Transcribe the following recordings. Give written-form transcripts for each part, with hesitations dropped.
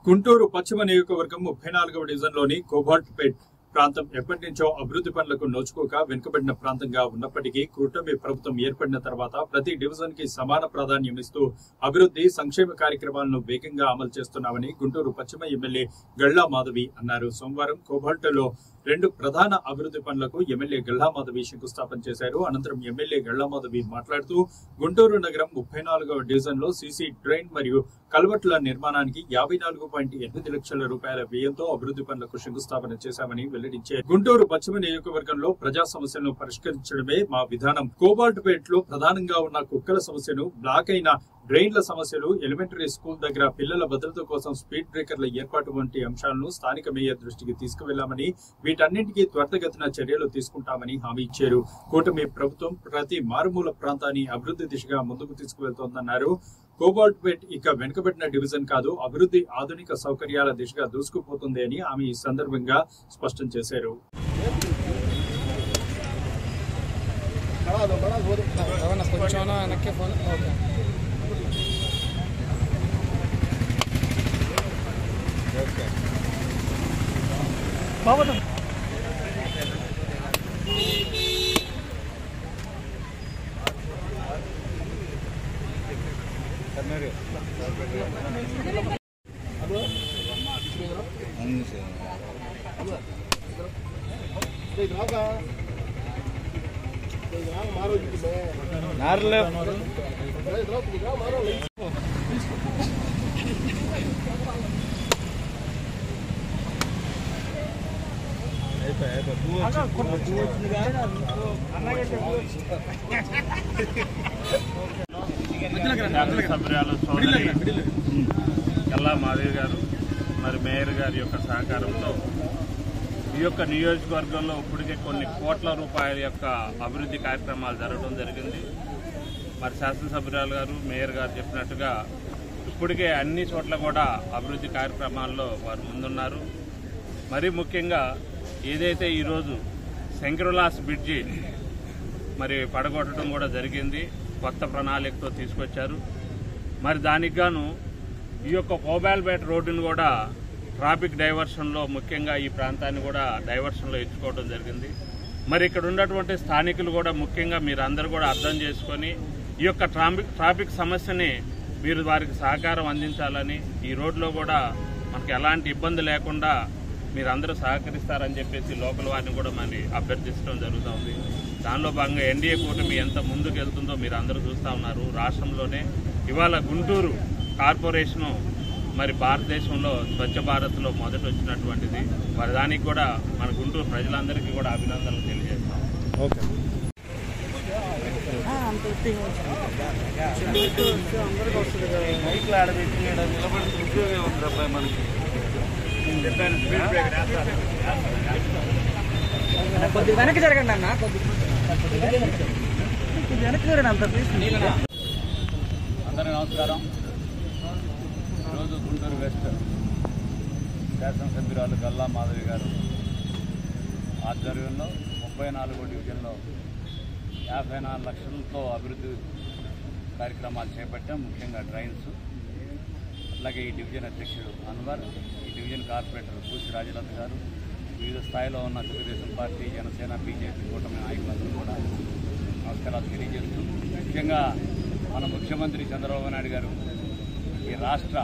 గుంటూరు పశ్చిమ నియోజకవర్గం 34వ డివిజన్లోని కోబాల్ట్పేట్ ప్రాంతం ఎప్పటి నుంచో అభివృద్ధి పనులకు నోచుకోక వెనుకబడిన ప్రాంతంగా ఉన్నప్పటికీ కూటమి ప్రభుత్వం ఏర్పడిన తర్వాత ప్రతి డివిజన్ కి సమాన ప్రాధాన్యం ఇస్తూ అభివృద్ధి సంక్షేమ కార్యక్రమాలను వేగంగా అమలు చేస్తున్నామని గుంటూరు పశ్చిమ ఎమ్మెల్యే గళ్ళా మాధవి అన్నారు. సోమవారం కోబాల్ట్లో 2 ప్రధాన అభివృద్ధి పనులకు ఎమ్మెల్యే గళ్ళా మాధవి శంకుస్థాపన చేశారు. అనంతరం ఎమ్మెల్యే గళ్ళా మాధవి మాట్లాడుతూ గుంటూరు నగరం 34వ డివిజన్ లో సీసీ డ్రైన్ మరియు కల్వర్ట్ల నిర్మాణానికి 54.8 లక్షల రూపాయల వ్యయంతో అభివృద్ధి పనులకు శంకుస్థాపన చేశామని వెల్లడించారు. గుంటూరు పశ్చిమ నియోజకవర్గంలో ప్రజా సమస్యలను పరిష్కరించడమే మా విధానం. కోబాల్ట్పేట్ లో ప్రధానంగా ఉన్న కుక్కల సమస్యను, బ్లాక్ అయిన డ్రైన్ల సమస్యలు, ఎలిమెంటరీ స్కూల్ దగ్గర పిల్లల భద్రత కోసం స్పీడ్ బ్రేకర్ల ఏర్పాటు వంటి అంశాలను స్థానిక మేయర్ దృష్టికి తీసుకువెళ్లామని, వీటన్నింటికీ త్వరితగతిన చర్యలు తీసుకుంటామని హామీ ఇచ్చారు. కూటమి ప్రభుత్వం ప్రతి మారుమూల ప్రాంతాన్ని అభివృద్ధి దిశగా ముందుకు తీసుకువెళ్తోందన్నారు. కోబాల్ట్పేట్ ఇక వెనుకబడిన డివిజన్ కాదు, అభివృద్ధి ఆధునిక సౌకర్యాల దిశగా దూసుకుపోతుంది అని ఆమె ఈ సందర్భంగా స్పష్టం చేశారు. సభ్యురాలు సోదరి గళ్ళా మాధవి గారు మరి మేయర్ గారి యొక్క సహకారంతో ఈ యొక్క నియోజకవర్గంలో ఇప్పటికే కొన్ని కోట్ల రూపాయల యొక్క అభివృద్ధి కార్యక్రమాలు జరగడం జరిగింది. మరి శాసనసభ్యురాలు గారు మేయర్ గారు చెప్పినట్టుగా ఇప్పటికే అన్ని చోట్ల కూడా అభివృద్ధి కార్యక్రమాల్లో వారు ముందున్నారు. మరీ ముఖ్యంగా ఏదైతే ఈరోజు శంకరులాస్ బ్రిడ్జి మరి పడగొట్టడం కూడా జరిగింది, కొత్త ప్రణాళికతో తీసుకొచ్చారు. మరి దానికి గాను ఈ యొక్క కోబాల్ట్పేట్ రోడ్డును కూడా ట్రాఫిక్ డైవర్షన్లో ముఖ్యంగా ఈ ప్రాంతాన్ని కూడా డైవర్షన్లో ఎంచుకోవడం జరిగింది. మరి ఇక్కడ ఉన్నటువంటి స్థానికులు కూడా ముఖ్యంగా మీరు అందరూ కూడా అర్థం చేసుకొని ఈ యొక్క ట్రాఫిక్ సమస్యని మీరు వారికి సహకారం అందించాలని, ఈ రోడ్లో కూడా మనకి ఎలాంటి ఇబ్బంది లేకుండా మీరందరూ సహకరిస్తారని చెప్పేసి లోకల్ వారిని కూడా మరి అభ్యర్థించడం జరుగుతుంది. దానిలో భాగంగా ఎన్డీఏ కూటమి ఎంత ముందుకు వెళ్తుందో మీరు అందరూ చూస్తూ ఉన్నారు. రాష్ట్రంలోనే ఇవాళ గుంటూరు కార్పొరేషను మరి భారతదేశంలో స్వచ్ఛ భారత్లో మొదట వచ్చినటువంటిది. మరి దానికి కూడా మన గుంటూరు ప్రజలందరికీ కూడా అభినందనలు తెలియజేస్తాం. ఓకే. కొద్దిగా వెనక్కి జరగండి అన్న, కొద్దిగా వెనక్కి జరగండి అంత. అందరికీ నమస్కారం. ఈరోజు గుంటూరు వెస్ట్ శాసనసభ్యురాలు గళ్ళా మాధవి గారు ఆధ్వర్యంలో 34వ డివిజన్లో 54 లక్షలతో అభివృద్ధి కార్యక్రమాలు చేపట్టాం. ముఖ్యంగా డ్రైన్స్, అలాగే ఈ డివిజన్ అధ్యక్షుడు అన్వర్, ఈ డివిజన్ కార్పొరేటర్ పూసి రాజలత గారు, వివిధ స్థాయిలో ఉన్న తెలుగుదేశం పార్టీ, జనసేన, బీజేపీ కూటమి నాయకులందరూ కూడా నమస్కారాలు తెలియజేస్తూ, ముఖ్యంగా మన ముఖ్యమంత్రి చంద్రబాబు నాయుడు గారు ఈ రాష్ట్ర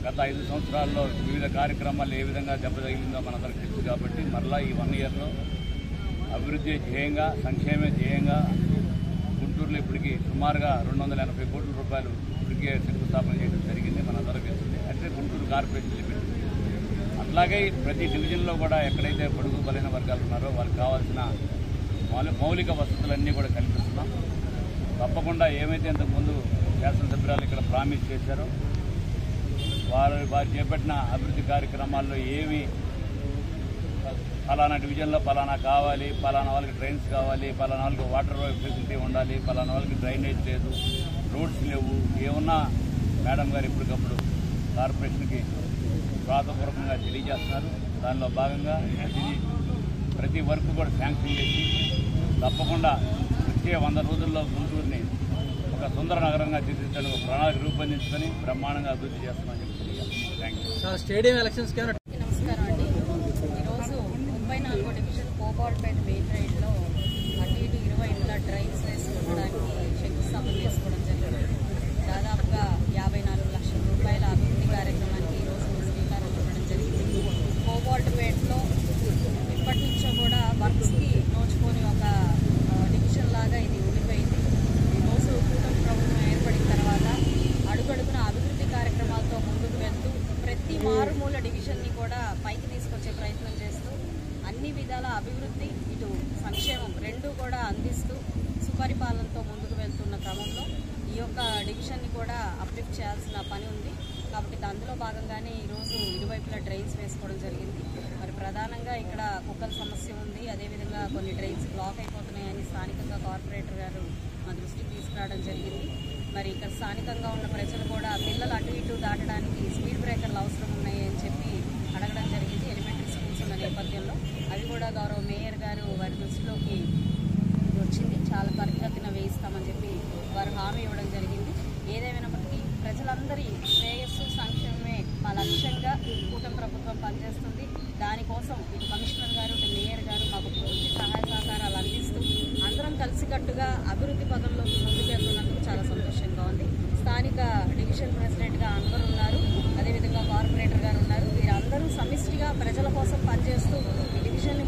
గత 5 సంవత్సరాల్లో వివిధ కార్యక్రమాలు ఏ విధంగా దెబ్బతగిలిందో మనందరికీ తెలుసు. కాబట్టి మరలా ఈ 1 ఇయర్లో అభివృద్ధి ధ్యేయంగా, సంక్షేమ ధ్యేయంగా గుంటూరులో ఇప్పటికీ సుమారుగా 280 కోట్ల రూపాయలు ఇప్పటికే శంకుస్థాపన చేయడం జరిగింది. మనందరికీ తెలిసింది. అంటే గుంటూరు కార్పొరేషన్ లిమిట్. అట్లాగే ప్రతి డివిజన్లో కూడా ఎక్కడైతే పొడుగు బలైన వర్గాలు ఉన్నారో వారికి కావాల్సిన మౌలిక వసతులన్నీ కూడా కల్పిస్తున్నాం. తప్పకుండా ఏమైతే ఇంతకుముందు శాసనసభ్యురాలు ఇక్కడ ప్రామిస్ చేశారో వారు చేపట్టిన అభివృద్ధి కార్యక్రమాల్లో ఏవి ఫలానా డివిజన్లో ఫలానా కావాలి, ఫలానా వాళ్ళకి డ్రైన్స్ కావాలి, ఫలానా వాళ్ళకి వాటర్ ఫెసిలిటీ ఉండాలి, ఫలానా వాళ్ళకి డ్రైనేజ్ లేదు, రోడ్స్ లేవు, ఏమన్నా మేడం గారు ఇప్పటికప్పుడు కార్పొరేషన్కి ప్రాథపూర్వకంగా తెలియజేస్తున్నారు. దానిలో భాగంగా ప్రతి వర్క్ కూడా శాంక్షన్ చేసి తప్పకుండా వచ్చే 100 రోజుల్లో గుంటూరుని ఒక సుందర నగరంగా తీర్చిదిద్దడానికి ఒక ప్రణాళిక రూపొందించుకొని బ్రహ్మాండంగా అభివృద్ధి చేస్తామని చెప్పి తెలియజేస్తాం. Thank you. స్టేడియం ఎలక్షన్స్ నమస్కారం అండి. ఈరోజు 34వ డివిజన్ కోబాల్పేట మెయిన్ రైడ్లో అటు ఇటు 20 ఇండ్ల డ్రైన్స్ వేసుకోవడానికి శంకుస్థాపన చేసుకోవడం జరిగింది. దాదాపుగా 54 లక్షల రూపాయల అభివృద్ధి కార్యక్రమానికి ఈరోజు శ్రీకారం చుట్టడం జరిగింది. కోబాల్పేటలో ఇప్పటి నుంచో కూడా వర్క్స్కి నోచుకొని ఒక డివిజన్ లాగా ఇది ఉండిపోయింది. ఈరోజు కూటమి ప్రభుత్వం ఏర్పడిన తర్వాత అడుగడుగున అభివృద్ధి కార్యక్రమాలతో ముందుకు వెళ్తూ ప్రతి మారుమూల డివిజన్ని కూడా పైకి తీసుకొచ్చే ప్రయత్నం చేస్తూ అన్ని విధాల అభివృద్ధి ఇటు సంక్షేమం రెండూ కూడా అందిస్తూ సుపరిపాలనతో ముందుకు వెళ్తున్న క్రమంలో ఈ యొక్క డివిజన్ని కూడా అప్లిఫ్ట్ చేయాల్సిన పని ఉంది. కాబట్టి అందులో భాగంగానే ఈరోజు ఇరువైపులా డ్రైన్స్ వేసుకోవడం జరిగింది. మరి ప్రధానంగా ఇక్కడ కుక్కల సమస్య ఉంది, అదేవిధంగా కొన్ని డ్రైన్స్ బ్లాక్ అయిపోతున్నాయని స్థానికంగా కార్పొరేటర్ గారు మా దృష్టికి తీసుకురావడం జరిగింది. మరి ఇక్కడ స్థానికంగా ఉన్న ప్రజలు కూడా పిల్లలు అటు ఇటు దాటడానికి స్పీడ్ బ్రేకర్లు అవసరం ఉన్నాయి అని చెప్పి అడగడం జరిగింది. ఎలిమెంటరీ స్కూల్స్ ఉన్న నేపథ్యంలో అవి కూడా గౌరవ మేయర్ గారు వారి దృష్టిలోకి వచ్చింది. చాలా త్వరితగతిన వేయిస్తామని చెప్పి వారు హామీ ఇవ్వడం జరిగింది. ఏదేమైనప్పటికీ ప్రజలందరి శ్రేయస్సు సంక్షేమమే మా లక్ష్యంగా కూటమి ప్రభుత్వం పనిచేస్తుంది. దానికోసం ఇటు కమిషనర్ గారు ఇటు మేయర్ గారు మాకు పూర్తి సహాయ సహకారాలు అందిస్తూ అందరం కలిసికట్టుగా అభివృద్ధి పదంలోకి ముందుకెళ్తున్నందుకు చాలా సంతోషంగా ఉంది. స్థానిక డివిజన్ ప్రెసిడెంట్గా అన్వర్ ఉన్నారు, అదేవిధంగా కార్పొరేటర్ గారు ఉన్నారు. వీరందరూ సమిష్టిగా ప్రజల కోసం పనిచేస్తూ ఈ డివిజన్ని